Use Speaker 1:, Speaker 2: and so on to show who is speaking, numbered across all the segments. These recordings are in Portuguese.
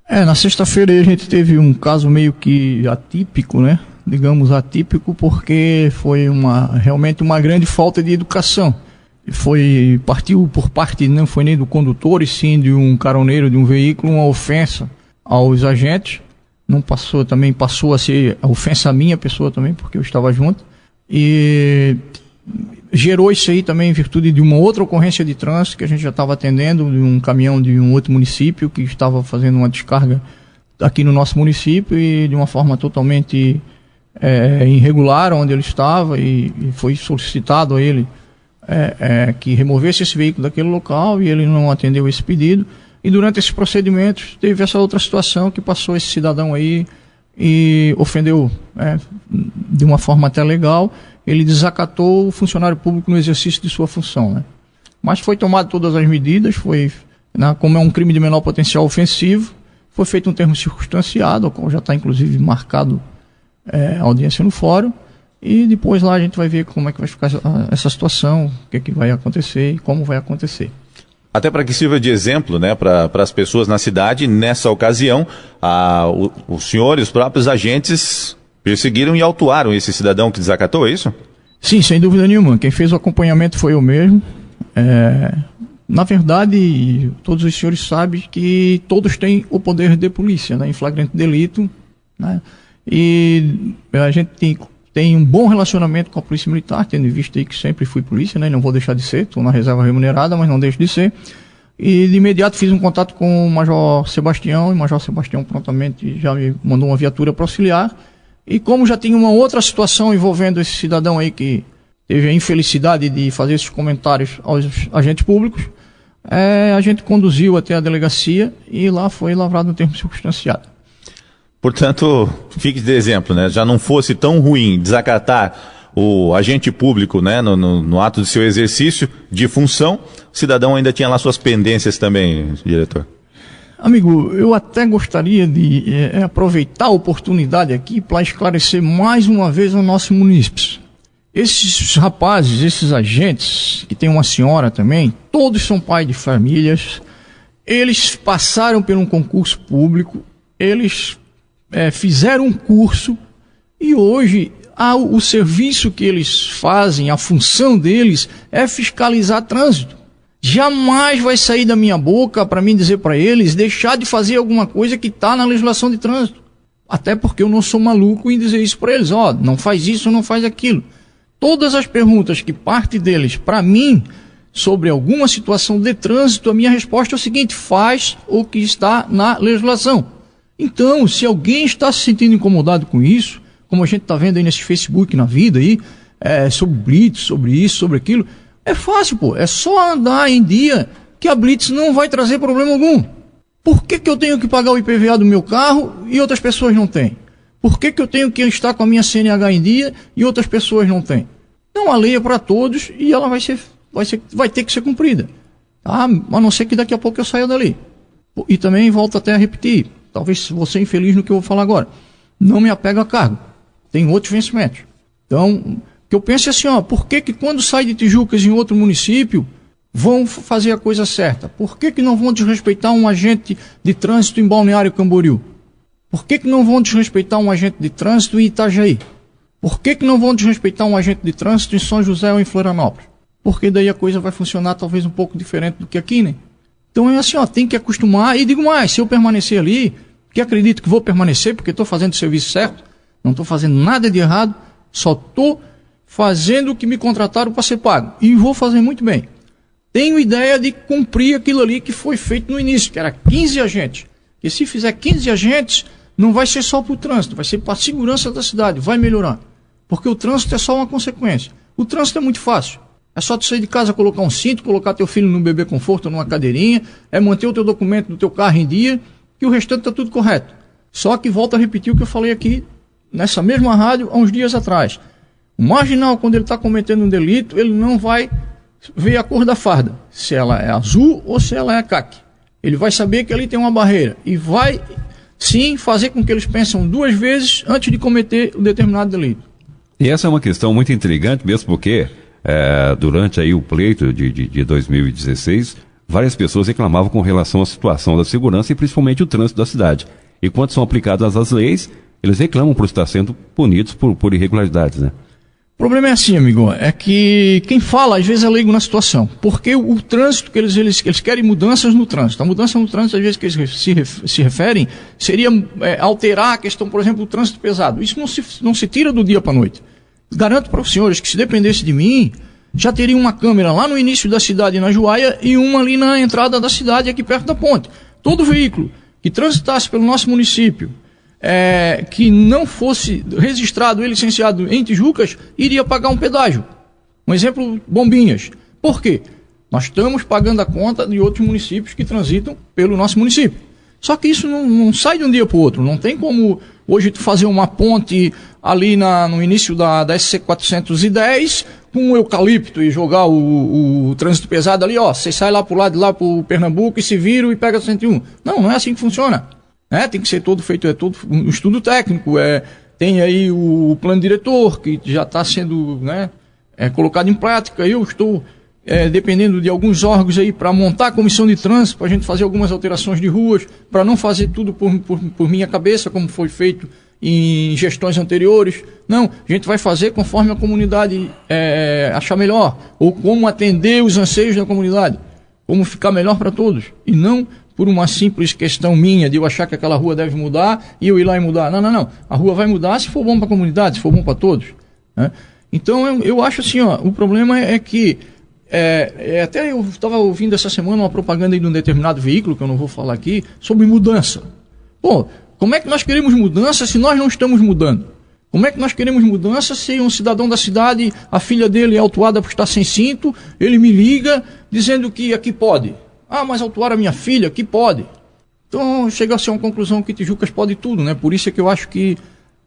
Speaker 1: Na sexta-feira a gente teve um caso meio que atípico, né? Digamos atípico, porque foi realmente uma grande falta de educação. Partiu por parte, não foi nem do condutor, e sim de um caroneiro de um veículo, uma ofensa aos agentes. Passou a ser a ofensa à minha pessoa também, porque eu estava junto. E gerou isso aí também em virtude de uma outra ocorrência de trânsito que a gente já estava atendendo, de um caminhão de um outro município que estava fazendo uma descarga aqui no nosso município e de uma forma totalmente irregular onde ele estava, e foi solicitado a ele que removesse esse veículo daquele local, e ele não atendeu esse pedido. E durante esses procedimentos teve essa outra situação que passou esse cidadão aí e ofendeu de uma forma até legal. Ele desacatou o funcionário público no exercício de sua função, né? Mas foi tomado todas as medidas, como é um crime de menor potencial ofensivo, foi feito um termo circunstanciado, ao qual já está inclusive marcado a audiência no fórum, e depois lá a gente vai ver como é que vai ficar essa situação, o que é que vai acontecer e como vai acontecer.
Speaker 2: Até para que sirva de exemplo, né, para as pessoas na cidade, nessa ocasião, o senhor e os próprios agentes perseguiram e autuaram esse cidadão que desacatou, é isso?
Speaker 1: Sim, sem dúvida nenhuma. Quem fez o acompanhamento foi eu mesmo. Na verdade, todos os senhores sabem que todos têm o poder de polícia, né, em flagrante delito, né, e a gente tem um bom relacionamento com a Polícia Militar, tendo em vista aí que sempre fui polícia, né, não vou deixar de ser, estou na reserva remunerada, mas não deixo de ser. E de imediato fiz um contato com o Major Sebastião, e o Major Sebastião prontamente já me mandou uma viatura para auxiliar. E como já tinha uma outra situação envolvendo esse cidadão aí que teve a infelicidade de fazer esses comentários aos agentes públicos, a gente conduziu até a delegacia e lá foi lavrado um termo circunstanciado.
Speaker 2: Portanto, fique de exemplo, né? Já não fosse tão ruim desacatar o agente público, né, no ato do seu exercício de função, o cidadão ainda tinha lá suas pendências também, diretor.
Speaker 1: Amigo, eu até gostaria de aproveitar a oportunidade aqui para esclarecer mais uma vez aos nossos munícipes. Esses rapazes, esses agentes, que tem uma senhora também, todos são pais de famílias, eles passaram por um concurso público, eles fizeram um curso e hoje o serviço que eles fazem, a função deles é fiscalizar trânsito. Jamais vai sair da minha boca para mim dizer para eles deixar de fazer alguma coisa que está na legislação de trânsito. Até porque eu não sou maluco em dizer isso para eles. Não faz isso, não faz aquilo. Todas as perguntas que partem deles para mim sobre alguma situação de trânsito, a minha resposta é o seguinte: faz o que está na legislação. Então, se alguém está se sentindo incomodado com isso, como a gente está vendo aí nesse Facebook, na vida aí, sobre blitz, sobre isso, sobre aquilo, é fácil, pô. É só andar em dia que a blitz não vai trazer problema algum. Por que eu tenho que pagar o IPVA do meu carro e outras pessoas não têm? Por que eu tenho que estar com a minha CNH em dia e outras pessoas não têm? Então a lei é para todos e ela vai ter que ser cumprida. Tá? A não ser que daqui a pouco eu saia dali. E também volto até a repetir, talvez você infeliz no que eu vou falar agora, não me apego a cargo. Tem outros vencimentos. Então, que eu pense assim, por que quando sai de Tijucas em outro município, vão fazer a coisa certa? Por que não vão desrespeitar um agente de trânsito em Balneário Camboriú? Por que não vão desrespeitar um agente de trânsito em Itajaí? Por que não vão desrespeitar um agente de trânsito em São José ou em Florianópolis? Porque daí a coisa vai funcionar talvez um pouco diferente do que aqui, né? Então é assim, tem que acostumar. E digo mais, se eu permanecer ali, que acredito que vou permanecer porque estou fazendo o serviço certo, não estou fazendo nada de errado, só estou fazendo o que me contrataram para ser pago. E vou fazer muito bem. Tenho ideia de cumprir aquilo ali que foi feito no início, que era 15 agentes. E se fizer 15 agentes, não vai ser só para o trânsito, vai ser para a segurança da cidade, vai melhorar. Porque o trânsito é só uma consequência. O trânsito é muito fácil. É só tu sair de casa, colocar um cinto, colocar teu filho no bebê conforto, numa cadeirinha, manter o teu documento do teu carro em dia, que o restante está tudo correto. Só que volto a repetir o que eu falei aqui nessa mesma rádio há uns dias atrás. O marginal, quando ele está cometendo um delito, ele não vai ver a cor da farda, se ela é azul ou se ela é caqui. Ele vai saber que ali tem uma barreira e vai, sim, fazer com que eles pensem duas vezes antes de cometer um determinado delito.
Speaker 3: E essa é uma questão muito intrigante mesmo, porque durante aí o pleito de 2016, várias pessoas reclamavam com relação à situação da segurança e principalmente o trânsito da cidade. E quando são aplicadas as leis, eles reclamam por estar sendo punidos por irregularidades, né?
Speaker 1: O problema é assim, amigo, é que quem fala às vezes é leigo na situação, porque o trânsito, que eles querem mudanças no trânsito. A mudança no trânsito, às vezes, que eles se referem, seria alterar a questão, por exemplo, do trânsito pesado. Isso não se tira do dia para a noite. Garanto para os senhores que, se dependesse de mim, já teria uma câmera lá no início da cidade, na Juaia, e uma ali na entrada da cidade, aqui perto da ponte. Todo veículo que transitasse pelo nosso município, que não fosse registrado e licenciado em Tijucas, iria pagar um pedágio. Um exemplo, Bombinhas. Por quê? Nós estamos pagando a conta de outros municípios que transitam pelo nosso município. Só que isso não sai de um dia para o outro. Não tem como hoje tu fazer uma ponte ali no início da SC 410 com o eucalipto e jogar o trânsito pesado ali, você sai lá pro lado de lá pro Pernambuco e se vira e pega o 101. Não é assim que funciona. Tem que ser todo feito, todo um estudo técnico, tem aí o plano diretor que já está sendo colocado em prática. Eu estou dependendo de alguns órgãos aí para montar a comissão de trânsito, para a gente fazer algumas alterações de ruas, para não fazer tudo por minha cabeça, como foi feito em gestões anteriores. Não, a gente vai fazer conforme a comunidade achar melhor, ou como atender os anseios da comunidade, como ficar melhor para todos, e não por uma simples questão minha de eu achar que aquela rua deve mudar e eu ir lá e mudar. Não. A rua vai mudar se for bom para a comunidade, se for bom para todos. Então eu acho assim, o problema é que até eu estava ouvindo essa semana uma propaganda aí de um determinado veículo, que eu não vou falar aqui, sobre mudança. Como é que nós queremos mudança se nós não estamos mudando? Como é que nós queremos mudança se um cidadão da cidade, a filha dele é autuada por estar sem cinto, ele me liga dizendo que aqui pode. Mas autuar a minha filha, aqui pode. Então chega-se a uma conclusão que Tijucas pode tudo, né? Por isso é que eu acho que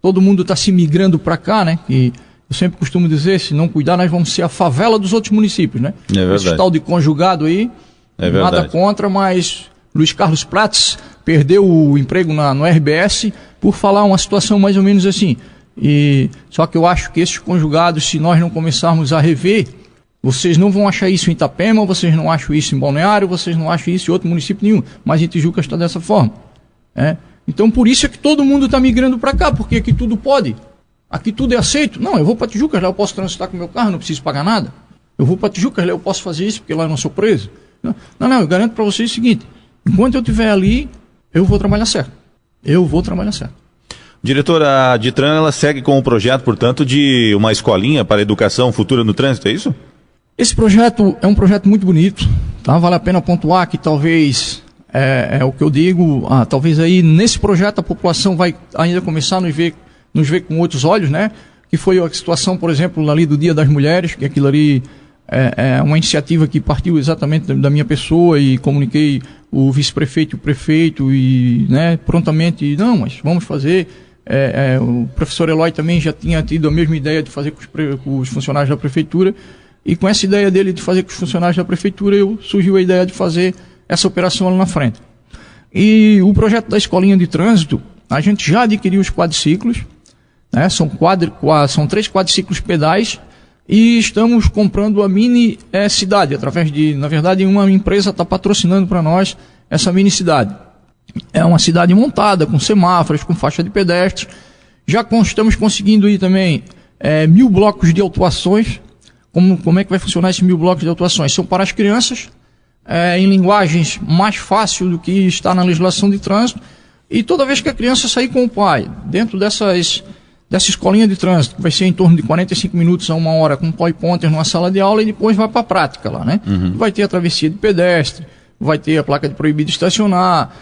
Speaker 1: todo mundo está se migrando para cá, né? Que eu sempre costumo dizer, se não cuidar, nós vamos ser a favela dos outros municípios, né?
Speaker 2: É verdade.
Speaker 1: Esse tal de conjugado aí, nada contra, mas Luiz Carlos Prats perdeu o emprego no RBS por falar uma situação mais ou menos assim. Só que eu acho que esses conjugados, se nós não começarmos a rever, vocês não vão achar isso em Itapema, vocês não acham isso em Balneário, vocês não acham isso em outro município nenhum, mas em Tijucas está dessa forma. Então por isso é que todo mundo está migrando para cá, porque aqui tudo pode, aqui tudo é aceito. Não, eu vou para Tijucas, lá eu posso transitar com o meu carro, não preciso pagar nada. Eu vou para Tijucas, lá eu posso fazer isso, porque lá eu não sou preso. Não, eu garanto para vocês o seguinte, enquanto eu estiver ali, eu vou trabalhar certo.
Speaker 2: Diretor, a Ditran, ela segue com o projeto, portanto, de uma escolinha para a educação futura no trânsito, é isso?
Speaker 1: Esse projeto é um projeto muito bonito, tá? Vale a pena pontuar que talvez, é o que eu digo, talvez aí nesse projeto a população vai ainda começar a nos ver com outros olhos, né? Que foi a situação, por exemplo, ali do Dia das Mulheres, que aquilo ali é uma iniciativa que partiu exatamente da minha pessoa e comuniquei o vice-prefeito e o prefeito e prontamente, mas vamos fazer. O professor Eloy também já tinha tido a mesma ideia de fazer com os funcionários da prefeitura. E com essa ideia dele de fazer com os funcionários da prefeitura, surgiu a ideia de fazer essa operação ali na frente. E o projeto da escolinha de trânsito, a gente já adquiriu os quadriciclos, né? São 3 quadriciclos pedais, e estamos comprando a mini cidade, através na verdade, uma empresa está patrocinando para nós essa mini cidade. É uma cidade montada, com semáforos, com faixa de pedestres. Já estamos conseguindo aí também 1000 blocos de autuações. Como é que vai funcionar esses 1000 blocos de autuações? São para as crianças, em linguagens mais fácil do que está na legislação de trânsito, e toda vez que a criança sair com o pai, dentro dessa escolinha de trânsito, que vai ser em torno de 45 minutos a 1 hora, com pointer numa sala de aula, e depois vai para a prática lá, né? Vai ter a travessia de pedestre, vai ter a placa de proibido estacionar,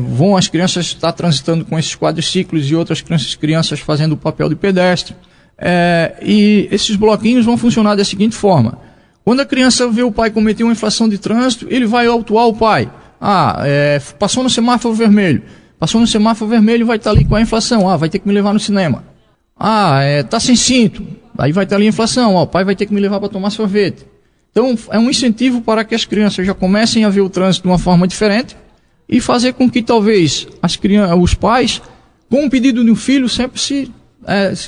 Speaker 1: vão as crianças estar transitando com esses quadriciclos e outras crianças fazendo o papel de pedestre. E esses bloquinhos vão funcionar da seguinte forma: quando a criança vê o pai cometer uma infração de trânsito, ele vai autuar o pai. Passou no semáforo vermelho. Passou no semáforo vermelho, vai estar ali com a infração. Vai ter que me levar no cinema. Tá sem cinto. Aí vai estar ali a infração. O pai vai ter que me levar para tomar sorvete. Então, é um incentivo para que as crianças já comecem a ver o trânsito de uma forma diferente e fazer com que talvez os pais, com o pedido de um filho, sempre se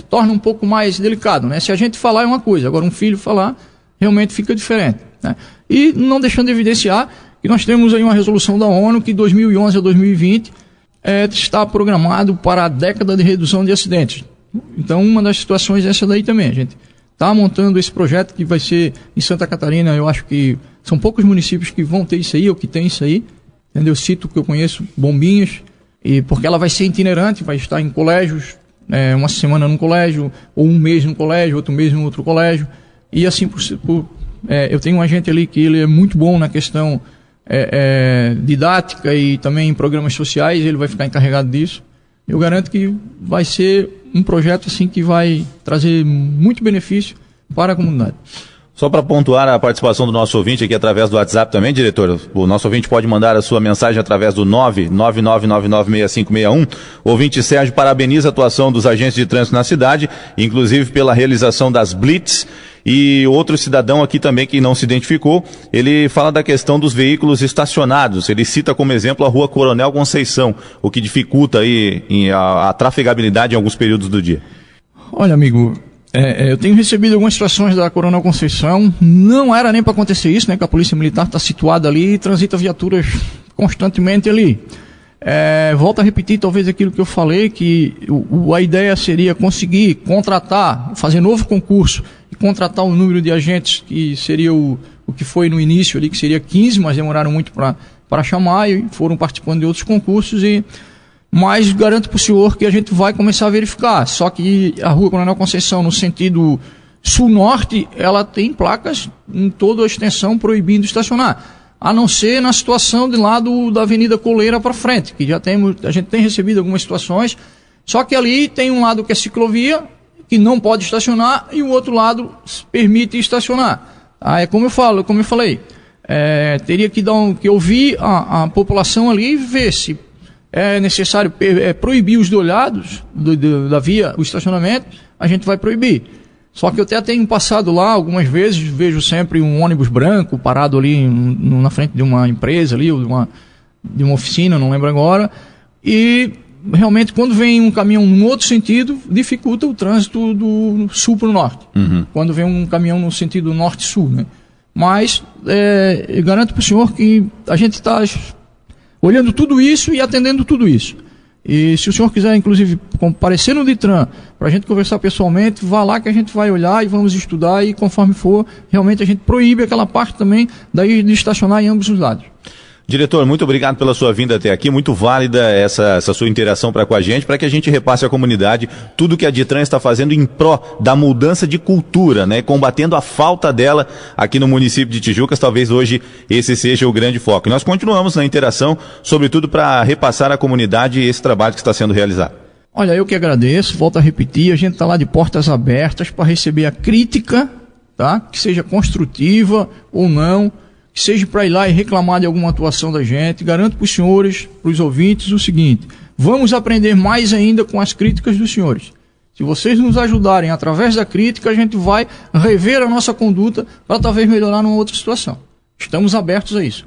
Speaker 1: torna um pouco mais delicado, né? Se a gente falar é uma coisa, agora um filho falar realmente fica diferente, né? E não deixando de evidenciar que nós temos aí uma resolução da ONU que 2011 a 2020 está programado para a década de redução de acidentes. Então, uma das situações é essa daí também. A gente está montando esse projeto que vai ser em Santa Catarina. Eu acho que são poucos municípios que vão ter isso aí, ou que tem isso aí. Entendeu? Eu cito que eu conheço, Bombinhas, porque ela vai ser itinerante, vai estar em colégios, uma semana num colégio, ou um mês num colégio, outro mês em outro colégio. E assim, eu tenho um agente ali que ele é muito bom na questão didática e também em programas sociais, ele vai ficar encarregado disso. Eu garanto que vai ser um projeto assim que vai trazer muito benefício para a comunidade.
Speaker 2: Só para pontuar a participação do nosso ouvinte aqui através do WhatsApp também, diretor, o nosso ouvinte pode mandar a sua mensagem através do 999996561. O ouvinte Sérgio parabeniza a atuação dos agentes de trânsito na cidade, inclusive pela realização das blitz. E outro cidadão aqui também que não se identificou, ele fala da questão dos veículos estacionados. Ele cita como exemplo a Rua Coronel Conceição, o que dificulta aí a trafegabilidade em alguns períodos do dia.
Speaker 1: Olha, amigo, eu tenho recebido algumas situações da Coronel Conceição. Não era nem para acontecer isso, né? Que a Polícia Militar está situada ali e transita viaturas constantemente ali. Volto a repetir talvez aquilo que eu falei, que a ideia seria conseguir contratar, fazer novo concurso e contratar um número de agentes que seria o que foi no início ali, que seria 15, mas demoraram muito para chamar e foram participando de outros concursos. Mas garanto para o senhor que a gente vai começar a verificar. Só que a Rua Coronel Conceição, no sentido sul-norte, ela tem placas em toda a extensão proibindo estacionar. A não ser na situação de lado da Avenida Coleira para frente, que a gente tem recebido algumas situações, só que ali tem um lado que é ciclovia, que não pode estacionar, e o outro lado permite estacionar. É como eu falei, teria que ouvir a população ali e ver se é necessário proibir os dois lados da via, o estacionamento, a gente vai proibir. Só que eu até tenho passado lá algumas vezes, vejo sempre um ônibus branco parado ali na frente de uma empresa ali, ou de uma oficina, não lembro agora, e realmente quando vem um caminhão no outro sentido, dificulta o trânsito do sul para o norte. Uhum. Quando vem um caminhão no sentido norte-sul, né? Mas eu garanto para o senhor que a gente está olhando tudo isso e atendendo tudo isso. E se o senhor quiser, inclusive, comparecer no DITRAN, para a gente conversar pessoalmente, vá lá que a gente vai olhar e vamos estudar, e conforme for, realmente a gente proíbe aquela parte também daí de estacionar em ambos os lados.
Speaker 2: Diretor, muito obrigado pela sua vinda até aqui, muito válida essa sua interação com a gente, para que a gente repasse à comunidade tudo que a DITRAN está fazendo em pró da mudança de cultura, né, combatendo a falta dela aqui no município de Tijucas. Talvez hoje esse seja o grande foco. E nós continuamos na interação, sobretudo para repassar à comunidade esse trabalho que está sendo realizado.
Speaker 1: Olha, eu que agradeço, volto a repetir, a gente está lá de portas abertas para receber a crítica, tá? Que seja construtiva ou não, que seja para ir lá e reclamar de alguma atuação da gente. Garanto para os senhores, para os ouvintes, o seguinte: vamos aprender mais ainda com as críticas dos senhores. Se vocês nos ajudarem através da crítica, a gente vai rever a nossa conduta para talvez melhorar numa outra situação. Estamos abertos a isso.